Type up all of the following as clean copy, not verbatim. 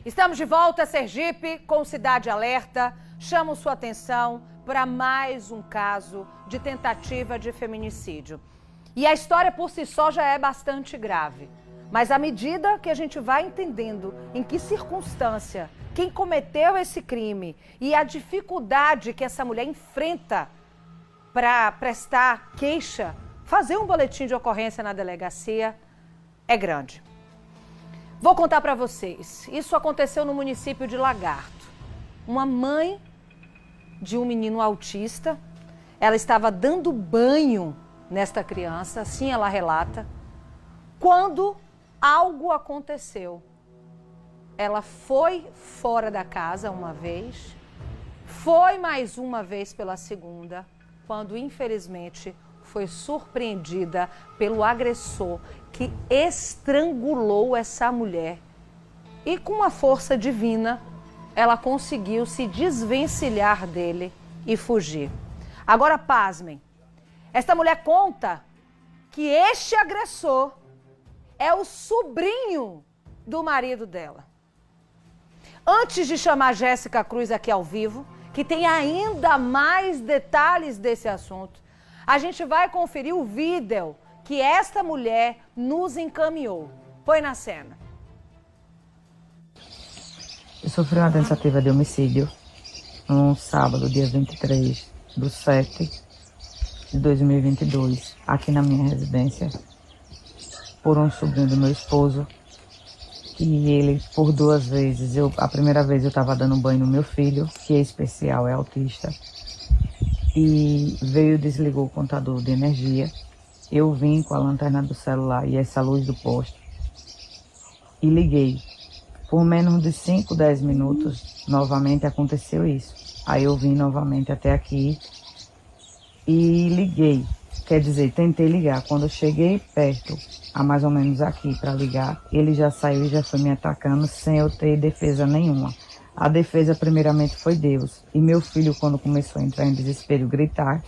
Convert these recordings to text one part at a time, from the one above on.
Estamos de volta a Sergipe com Cidade Alerta. Chamo sua atenção para mais um caso de tentativa de feminicídio. E a história por si só já é bastante grave. Mas à medida que a gente vai entendendo em que circunstância, quem cometeu esse crime e a dificuldade que essa mulher enfrenta para prestar queixa, fazer um boletim de ocorrência na delegacia, é grande. Vou contar para vocês. Isso aconteceu no município de Lagarto. Uma mãe de um menino autista, ela estava dando banho nesta criança, assim ela relata, quando algo aconteceu. Ela foi fora da casa uma vez, foi mais uma vez pela segunda, quando infelizmente foi surpreendida pelo agressor que estrangulou essa mulher. E com uma força divina, ela conseguiu se desvencilhar dele e fugir. Agora, pasmem, esta mulher conta que este agressor é o sobrinho do marido dela. Antes de chamar Jéssica Cruz aqui ao vivo, que tem ainda mais detalhes desse assunto, a gente vai conferir o vídeo que esta mulher nos encaminhou. Põe na cena. Eu sofri uma tentativa de homicídio no sábado, dia 23/7/2022, aqui na minha residência, por um sobrinho do meu esposo. E ele, por duas vezes, a primeira vez eu estava dando banho no meu filho, que é especial, é autista, e veio e desligou o contador de energia. Eu vim com a lanterna do celular e essa luz do poste e liguei. Por menos de 5, 10 minutos, novamente aconteceu isso. Aí eu vim novamente até aqui e liguei. Quer dizer, tentei ligar. Quando eu cheguei perto, a mais ou menos aqui para ligar, ele já saiu e já foi me atacando sem eu ter defesa nenhuma. A defesa primeiramente foi Deus. E meu filho, quando começou a entrar em desespero, gritar,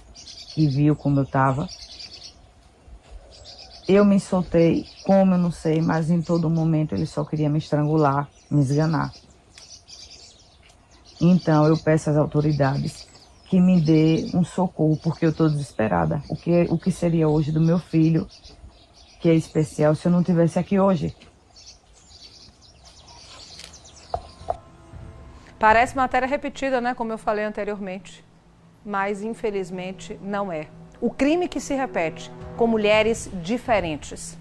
que viu como eu estava, eu me soltei, como eu não sei, mas em todo momento ele só queria me estrangular, me esganar. Então eu peço às autoridades que me dê um socorro, porque eu estou desesperada. O que seria hoje do meu filho, que é especial, se eu não estivesse aqui hoje? Parece matéria repetida, né? Como eu falei anteriormente. Mas, infelizmente, não é. O crime que se repete com mulheres diferentes.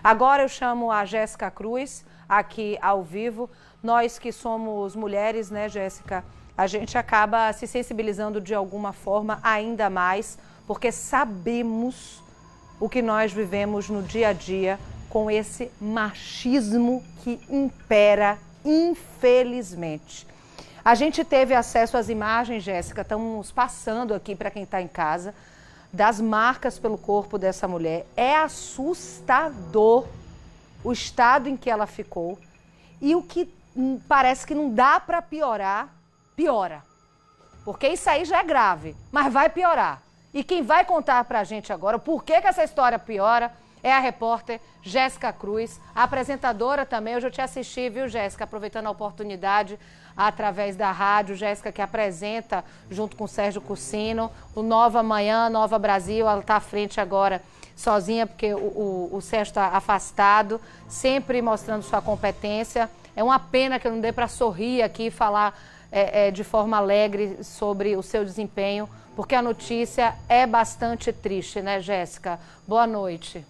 Agora eu chamo a Jéssica Cruz, aqui ao vivo. Nós que somos mulheres, né, Jéssica? A gente acaba se sensibilizando de alguma forma ainda mais, porque sabemos o que nós vivemos no dia a dia com esse machismo que impera, infelizmente. A gente teve acesso às imagens, Jéssica, estamos passando aqui para quem está em casa, das marcas pelo corpo dessa mulher. É assustador o estado em que ela ficou e o que parece que não dá para piorar, piora. Porque isso aí já é grave, mas vai piorar. E quem vai contar pra gente agora o porquê que essa história piora é a repórter Jéssica Cruz, a apresentadora também. Hoje eu te assisti, viu, Jéssica? Aproveitando a oportunidade através da rádio, Jéssica que apresenta junto com o Sérgio Cursino o Nova Manhã, Nova Brasil. Ela está à frente agora sozinha porque o Sérgio está afastado, sempre mostrando sua competência. É uma pena que eu não dê para sorrir aqui e falar de forma alegre sobre o seu desempenho, porque a notícia é bastante triste, né, Jéssica? Boa noite.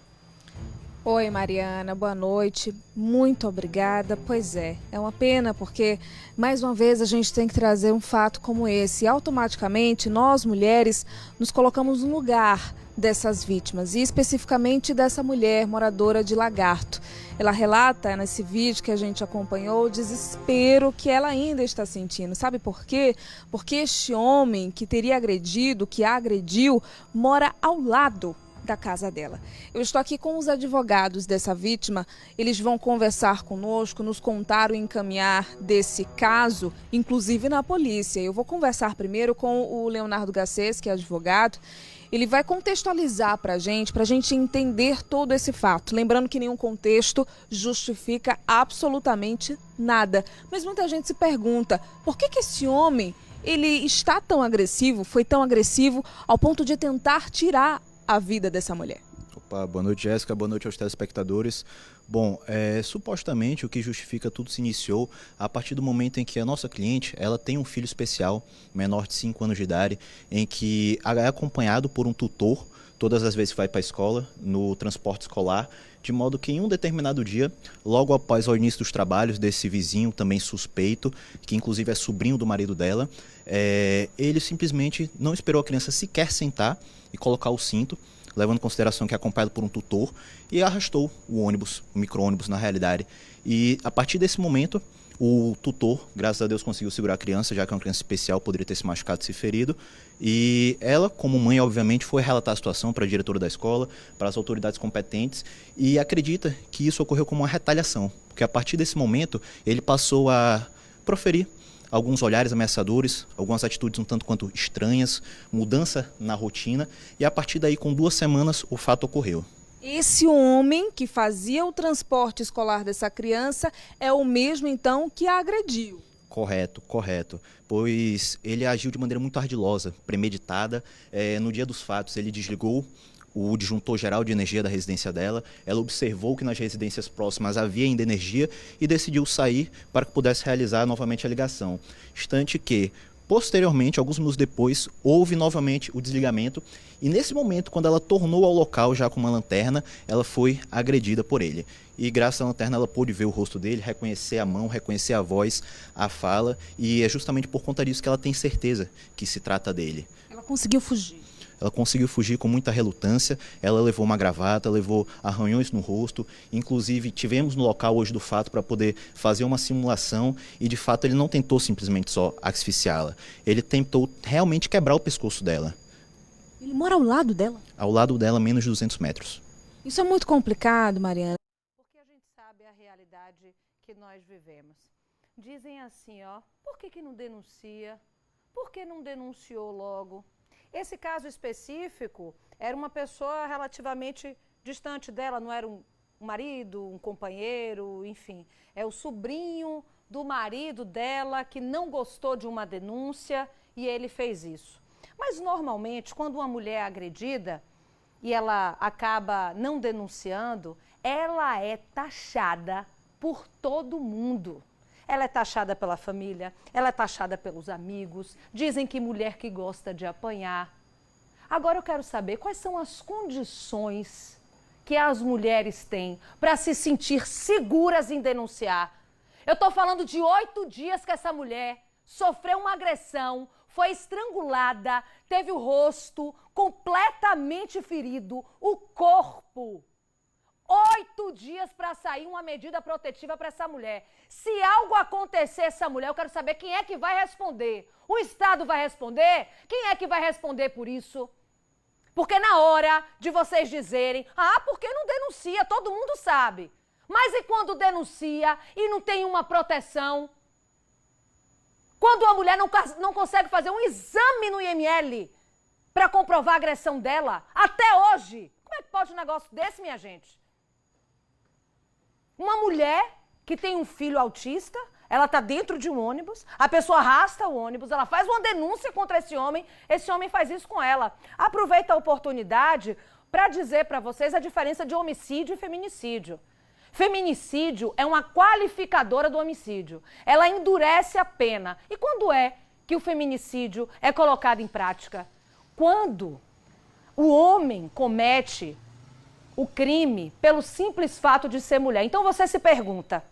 Oi, Mariana, boa noite, muito obrigada. Pois é uma pena porque, mais uma vez, a gente tem que trazer um fato como esse. E automaticamente, nós, mulheres, nos colocamos no lugar dessas vítimas e especificamente dessa mulher moradora de Lagarto. Ela relata nesse vídeo que a gente acompanhou o desespero que ela ainda está sentindo. Sabe por quê? Porque este homem que teria agredido, que a agrediu, mora ao lado da casa dela. Eu estou aqui com os advogados dessa vítima, eles vão conversar conosco, nos contar o encaminhar desse caso, inclusive na polícia. Eu vou conversar primeiro com o Leonardo Garcês, que é advogado. ele vai contextualizar para a gente entender todo esse fato. Lembrando que nenhum contexto justifica absolutamente nada. Mas muita gente se pergunta, por que esse homem ele está tão agressivo, foi tão agressivo ao ponto de tentar tirar a vida dessa mulher? Opa, boa noite, Jéssica, boa noite aos telespectadores. Bom, supostamente o que justifica tudo se iniciou a partir do momento em que a nossa cliente, ela tem um filho especial, menor de 5 anos de idade, em que é acompanhado por um tutor, todas as vezes que vai para a escola, no transporte escolar, de modo que em um determinado dia, logo após o início dos trabalhos desse vizinho, também suspeito, que inclusive é sobrinho do marido dela, ele simplesmente não esperou a criança sequer sentar e colocar o cinto, levando em consideração que é acompanhado por um tutor, e arrastou o ônibus, o micro-ônibus na realidade. E a partir desse momento, o tutor, graças a Deus, conseguiu segurar a criança, já que é uma criança especial, poderia ter se machucado, se ferido. E ela, como mãe, obviamente, foi relatar a situação para a diretora da escola, para as autoridades competentes, e acredita que isso ocorreu como uma retaliação, porque a partir desse momento, ele passou a proferir alguns olhares ameaçadores, algumas atitudes um tanto quanto estranhas, mudança na rotina, e a partir daí, com 2 semanas, o fato ocorreu. Esse homem que fazia o transporte escolar dessa criança é o mesmo, então, que a agrediu. Correto, correto. Pois ele agiu de maneira muito ardilosa, premeditada. No dia dos fatos, ele desligou o disjuntor geral de energia da residência dela. Ela observou que nas residências próximas havia ainda energia e decidiu sair para que pudesse realizar novamente a ligação. Instante que, posteriormente, alguns minutos depois, houve novamente o desligamento e nesse momento, quando ela tornou ao local já com uma lanterna, ela foi agredida por ele. E graças à lanterna ela pôde ver o rosto dele, reconhecer a mão, reconhecer a voz, a fala, e é justamente por conta disso que ela tem certeza que se trata dele. Ela conseguiu fugir. Ela conseguiu fugir com muita relutância, ela levou uma gravata, levou arranhões no rosto, inclusive tivemos no local hoje do fato para poder fazer uma simulação e de fato ele não tentou simplesmente só asfixiá-la, ele tentou realmente quebrar o pescoço dela. Ele mora ao lado dela? Ao lado dela, menos de 200 metros. Isso é muito complicado, Mariana. Porque a gente sabe a realidade que nós vivemos. Dizem assim, ó, por que não denuncia? Por que não denunciou logo? Esse caso específico era uma pessoa relativamente distante dela, não era um marido, um companheiro, enfim. É o sobrinho do marido dela que não gostou de uma denúncia e ele fez isso. Mas normalmente, quando uma mulher é agredida e ela acaba não denunciando, ela é taxada por todo mundo. Ela é taxada pela família, ela é taxada pelos amigos, dizem que mulher que gosta de apanhar. Agora eu quero saber quais são as condições que as mulheres têm para se sentir seguras em denunciar. Eu estou falando de 8 dias que essa mulher sofreu uma agressão, foi estrangulada, teve o rosto completamente ferido, o corpo. 8 dias para sair uma medida protetiva para essa mulher. Se algo acontecer essa mulher, eu quero saber quem é que vai responder. O Estado vai responder? Quem é que vai responder por isso? Porque na hora de vocês dizerem, por que não denuncia? Todo mundo sabe. Mas e quando denuncia e não tem uma proteção? Quando a mulher não consegue fazer um exame no IML para comprovar a agressão dela? Até hoje. Como é que pode um negócio desse, minha gente? Uma mulher que tem um filho autista, ela está dentro de um ônibus, a pessoa arrasta o ônibus, ela faz uma denúncia contra esse homem faz isso com ela. Aproveita a oportunidade para dizer para vocês a diferença de homicídio e feminicídio. Feminicídio é uma qualificadora do homicídio, ela endurece a pena. E quando é que o feminicídio é colocado em prática? Quando o homem comete o crime pelo simples fato de ser mulher. Então você se pergunta,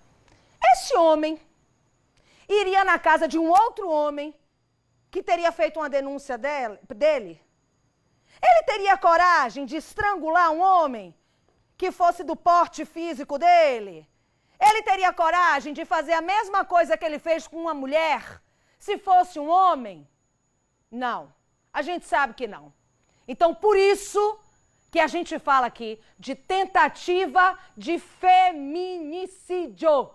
esse homem iria na casa de um outro homem que teria feito uma denúncia dele? Ele teria coragem de estrangular um homem que fosse do porte físico dele? Ele teria coragem de fazer a mesma coisa que ele fez com uma mulher se fosse um homem? Não. A gente sabe que não. Então, por isso que a gente fala aqui de tentativa de feminicídio.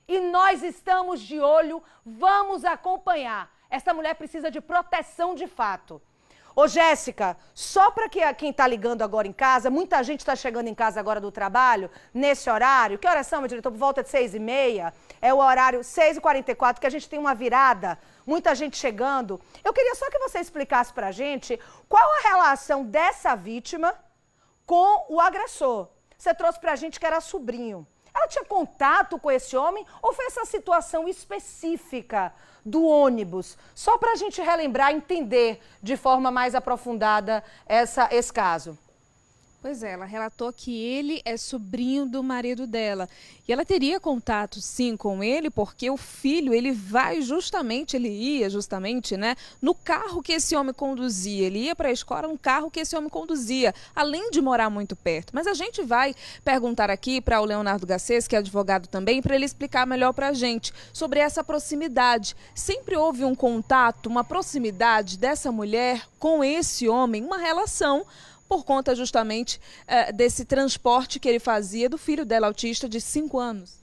E nós estamos de olho, vamos acompanhar. Essa mulher precisa de proteção de fato. Ô, Jéssica, só para quem está ligando agora em casa, muita gente está chegando em casa agora do trabalho, nesse horário. Que horas são, meu diretor? Por volta de 6h30. É o horário 6h44, que a gente tem uma virada. Muita gente chegando. Eu queria só que você explicasse para a gente qual a relação dessa vítima com o agressor. Você trouxe para a gente que era sobrinho. Ela tinha contato com esse homem ou foi essa situação específica do ônibus? Só para a gente relembrar, entender de forma mais aprofundada esse caso. Pois é, ela relatou que ele é sobrinho do marido dela. E ela teria contato, sim, com ele, porque o filho, ele ia justamente, né, no carro que esse homem conduzia. Ele ia para a escola no carro que esse homem conduzia, além de morar muito perto. Mas a gente vai perguntar aqui para o Leonardo Garcês, que é advogado também, para ele explicar melhor para a gente sobre essa proximidade. Sempre houve um contato, uma proximidade dessa mulher com esse homem, uma relação, por conta justamente desse transporte que ele fazia do filho dela, autista, de 5 anos.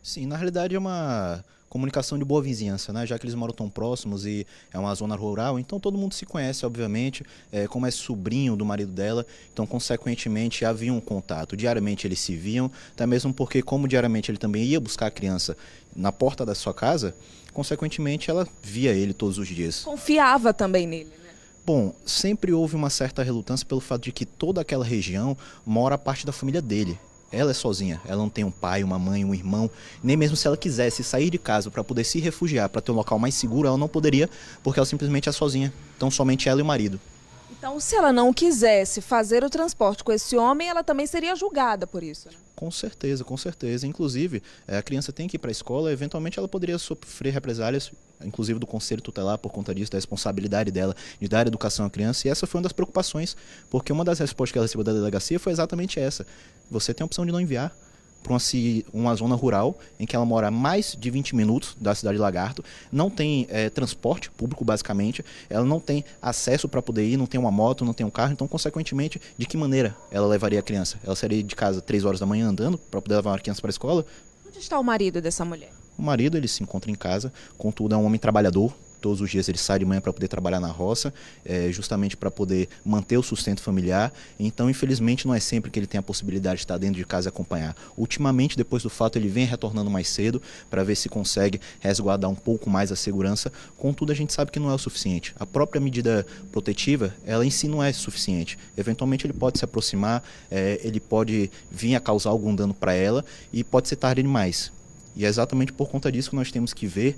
Sim, na realidade é uma comunicação de boa vizinhança, né? Já que eles moram tão próximos e é uma zona rural, então todo mundo se conhece, obviamente, como é sobrinho do marido dela, então consequentemente havia um contato, diariamente eles se viam, até mesmo porque como diariamente ele também ia buscar a criança na porta da sua casa, consequentemente ela via ele todos os dias. Confiava também nele, né? Bom, sempre houve uma certa relutância pelo fato de que toda aquela região mora parte da família dele. Ela é sozinha, ela não tem um pai, uma mãe, um irmão, nem mesmo se ela quisesse sair de casa para poder se refugiar, para ter um local mais seguro, ela não poderia, porque ela simplesmente é sozinha. Então somente ela e o marido. Então, se ela não quisesse fazer o transporte com esse homem, ela também seria julgada por isso, né? Com certeza, com certeza. Inclusive, a criança tem que ir para a escola, eventualmente ela poderia sofrer represálias, inclusive do conselho tutelar, por conta disso, da responsabilidade dela de dar educação à criança, e essa foi uma das preocupações, porque uma das respostas que ela recebeu da delegacia foi exatamente essa. Você tem a opção de não enviar para uma zona rural em que ela mora a mais de 20 minutos da cidade de Lagarto, não tem transporte público basicamente, ela não tem acesso para poder ir, não tem uma moto, não tem um carro, então consequentemente de que maneira ela levaria a criança? Ela sairia de casa 3 horas da manhã andando para poder levar a criança para a escola? Onde está o marido dessa mulher? O marido, ele se encontra em casa, contudo é um homem trabalhador. Todos os dias ele sai de manhã para poder trabalhar na roça, justamente para poder manter o sustento familiar. Então, infelizmente, não é sempre que ele tem a possibilidade de estar dentro de casa e acompanhar. Ultimamente, depois do fato, ele vem retornando mais cedo para ver se consegue resguardar um pouco mais a segurança. Contudo, a gente sabe que não é o suficiente. A própria medida protetiva, ela em si não é suficiente. Eventualmente, ele pode se aproximar, ele pode vir a causar algum dano para ela e pode ser tarde demais. E é exatamente por conta disso que nós temos que ver,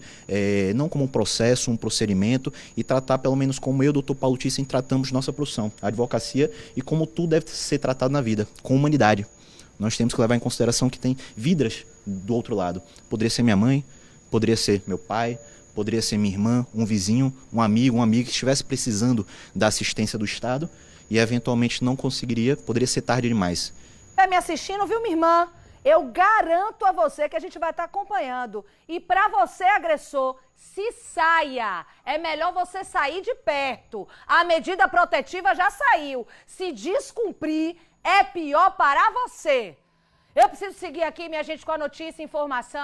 não como um processo, um procedimento, e tratar pelo menos como eu, doutor Paulo Thyssen, tratamos nossa profissão, a advocacia, e como tudo deve ser tratado na vida, com humanidade. Nós temos que levar em consideração que tem vidas do outro lado. Poderia ser minha mãe, poderia ser meu pai, poderia ser minha irmã, um vizinho, um amigo que estivesse precisando da assistência do Estado e eventualmente não conseguiria, poderia ser tarde demais. Me assistindo, viu, minha irmã? Eu garanto a você que a gente vai estar acompanhando. E para você, agressor, se saia. É melhor você sair de perto. A medida protetiva já saiu. Se descumprir, é pior para você. Eu preciso seguir aqui, minha gente, com a notícia e informação.